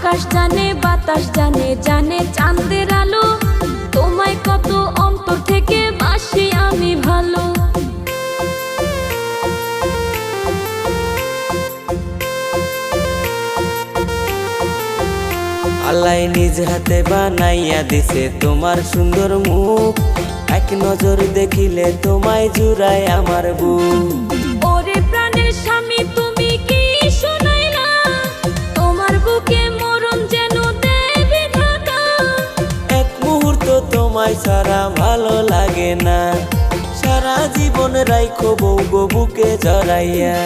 আকাশ জানে বাতাস জানে, জানে চাঁদের আলো, তোমায় কত অন্তর থেকে বাসি আমি ভালো। আল্লাহ নিজ হাতে বানাইয়া দিছে তোমার সুন্দর মুখ, এক নজর দেখিলে তোমায় জুড়ায় আমার বুক। ওরে প্রাণের স্বামী তুমি কি শোনাইলা, তোমার বুকে মরণ যেন দেবে ঢাকা। এক মুহূর্ত তোমায় ছাড়া ভালো লাগে না, সারা জীবন রাইখো বউ গো বুকে জড়াইয়া।